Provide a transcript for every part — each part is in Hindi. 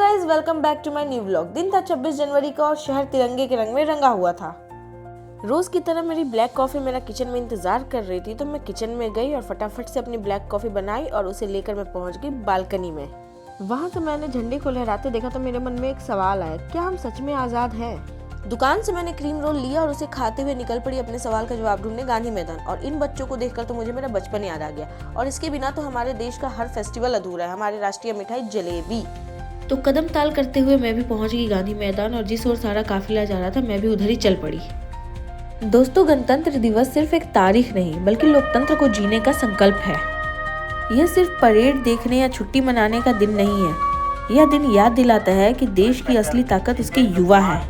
Guys welcome back to my new vlog. दिन था 26 जनवरी का और शहर तिरंगे के रंग में रंगा हुआ था। रोज की तरह मेरी ब्लैक कॉफी मेरा किचन में इंतजार कर रही थी, तो मैं किचन में गई और फटाफट से अपनी ब्लैक कॉफी बनाई और उसे लेकर मैं पहुंच गई बालकनी में। वहां से मैंने झंडे को लहराते देखा तो मेरे मन में एक सवाल आया, क्या हम सच में आजाद हैं? दुकान से मैंने क्रीम रोल लिया और उसे खाते हुए निकल पड़ी अपने सवाल का जवाब ढूंढने गांधी मैदान। और इन बच्चों को देखकर तो मुझे मेरा बचपन याद आ गया, और इसके बिना तो हमारे देश का हर फेस्टिवल अधूरा है। हमारी राष्ट्रीय मिठाई जलेबी। तो कदम ताल करते हुए मैं भी पहुंच गई गांधी मैदान, और जिस ओर सारा काफिला जा रहा था मैं भी उधर ही चल पड़ी। दोस्तों, गणतंत्र दिवस सिर्फ एक तारीख नहीं बल्कि लोकतंत्र को जीने का संकल्प है। यह सिर्फ परेड देखने या छुट्टी मनाने का दिन नहीं है। यह दिन याद दिलाता है कि देश की असली ताकत उसके युवा है।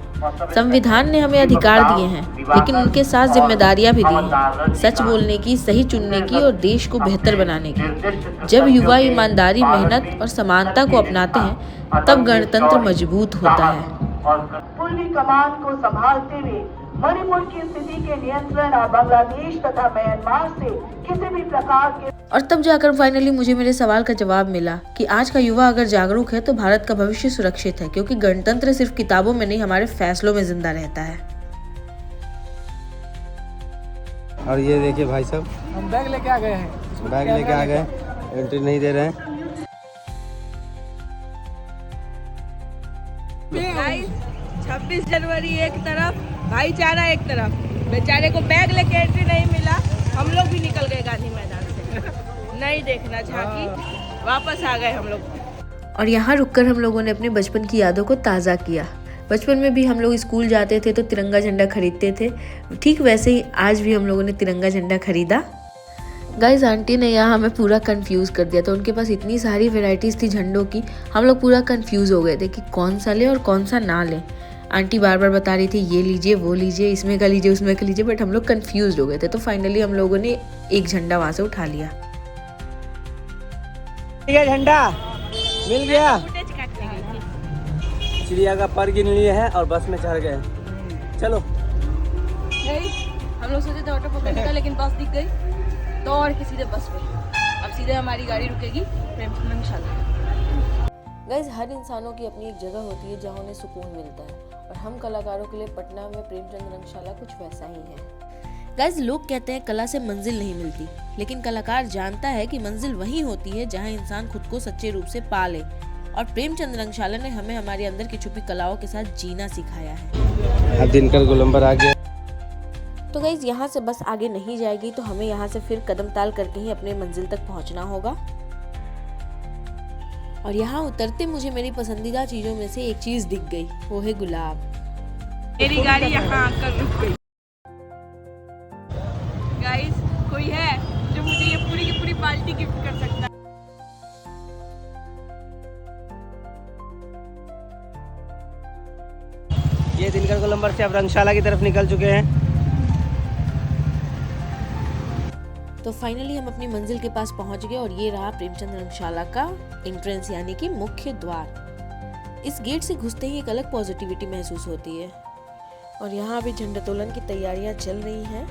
संविधान ने हमें अधिकार दिए हैं, लेकिन उनके साथ जिम्मेदारियां भी दी हैं, सच बोलने की, सही चुनने की और देश को बेहतर बनाने की। जब युवा ईमानदारी, मेहनत और समानता को अपनाते हैं, तब गणतंत्र मजबूत होता है। पूर्वी कमान को संभालते हुए मणिपुर की स्थिति के नियंत्रण और बांग्लादेश तथा म्यांमार से किसी भी प्रकार के और तब जाकर फाइनली मुझे मेरे सवाल का जवाब मिला कि आज का युवा अगर जागरूक है तो भारत का भविष्य सुरक्षित है, क्योंकि गणतंत्र सिर्फ किताबों में नहीं, हमारे फैसलों में जिंदा रहता है। और ये देखिए भाई साहब, हम बैग लेके आ गए हैं। बैग लेके आ गए, एंट्री नहीं दे रहे हैं। गाइस, 26 जनवरी एक तरफ, भाईचारा एक तरफ। बेचारे को बैग लेके एंट्री नहीं मिला, हम लोग भी निकल गए गांधी मैदान से। नहीं देखना झांकी, वापस आ गए हम लोग। और यहाँ रुककर हम लोगों ने अपने बचपन की यादों को ताज़ा किया। बचपन में भी हम लोग स्कूल जाते थे तो तिरंगा झंडा खरीदते थे, ठीक वैसे ही आज भी हम लोगों ने तिरंगा झंडा खरीदा। गाइज, आंटी ने यहाँ हमें पूरा कंफ्यूज कर दिया था। उनके पास इतनी सारी वेराइटीज थी झंडों की, हम लोग पूरा कंफ्यूज हो गए थे कि कौन सा लें और कौन सा ना लें। आंटी बार बार बता रही थी ये लीजिए, वो लीजिए, इसमें का लीजिए, उसमें का लीजिए, बट हम लोग कंफ्यूज हो गए थे। तो फाइनली हम लोगों ने एक झंडा वहां से उठा लिया। झंडा मिल गया, चिड़िया का पर गिन लिए है और बस में चढ़ गए। चलो, हम लोग सोचे थे ऑटो पकड़ने का, लेकिन बस दिख गई तो और सीधे बस पे। अब सीधे हमारी गाड़ी रुकेगी प्रेमचंद रंगशाला। गाइज, हर इंसानों की अपनी एक जगह होती है जहाँ उन्हें सुकून मिलता है, और हम कलाकारों के लिए पटना में प्रेमचंद रंगशाला कुछ वैसा ही है। गाइज, लोग कहते हैं कला से मंजिल नहीं मिलती, लेकिन कलाकार जानता है कि मंजिल वहीं होती है जहाँ इंसान खुद को सच्चे रूप से पा ले। और प्रेमचंद रंगशाला ने हमें हमारे अंदर की छुपी कलाओं के साथ जीना सिखाया है। अब दिनकर गोलंबर आ गया। तो गाइज, यहाँ से बस आगे नहीं जाएगी, तो हमें यहाँ से फिर कदम ताल करके ही अपने मंजिल तक पहुँचना होगा। और यहाँ उतरते मुझे मेरी पसंदीदा चीजों में से एक चीज दिख गई, वो है गुलाब। मेरी गाड़ी यहाँ आकर रुक गई। गाइस, कोई है जो मुझे ये पूरी की पूरी बाल्टी गिफ्ट कर सकता है? ये दिनकर गोलंबर से अब रंगशाला की तरफ निकल चुके हैं। तो फाइनली हम अपनी मंजिल के पास पहुंच गए, और ये रहा प्रेमचंद रंगशाला का एंट्रेंस, यानी कि मुख्य द्वार। इस गेट से घुसते ही एक अलग पॉजिटिविटी महसूस होती है। और यहाँ अभी झंडोत्तोलन की तैयारियां चल रही हैं।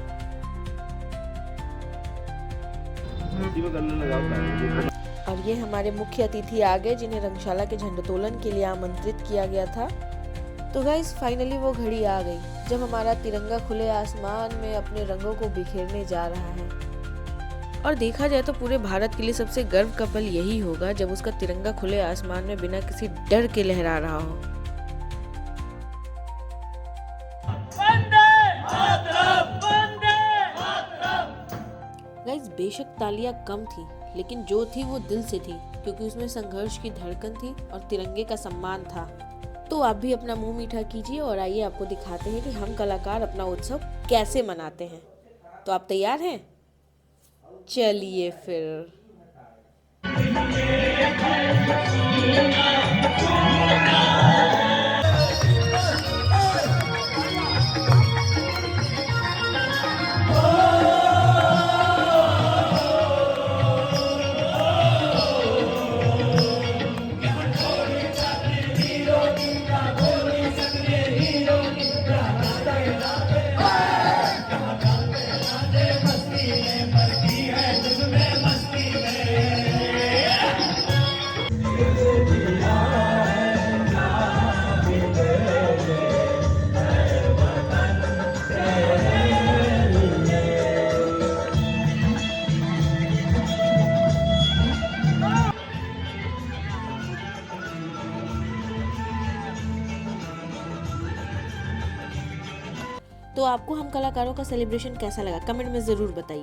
और ये हमारे मुख्य अतिथि आ गए, जिन्हें रंगशाला के झंडोत्तोलन के लिए आमंत्रित किया गया था। तो गाइस, फाइनली वो घड़ी आ गई जब हमारा तिरंगा खुले आसमान में अपने रंगों को बिखेरने जा रहा है। और देखा जाए तो पूरे भारत के लिए सबसे गर्व का पल यही होगा जब उसका तिरंगा खुले आसमान में बिना किसी डर के लहरा रहा हो। गाइस, बेशक तालियां कम थी, लेकिन जो थी वो दिल से थी, क्योंकि उसमें संघर्ष की धड़कन थी और तिरंगे का सम्मान था। तो आप भी अपना मुंह मीठा कीजिए और आइए आपको दिखाते हैं कि हम कलाकार अपना उत्सव कैसे मनाते हैं। तो आप तैयार हैं? चलिए फिर। तो आपको हम कलाकारों का सेलिब्रेशन कैसा लगा कमेंट में ज़रूर बताइए।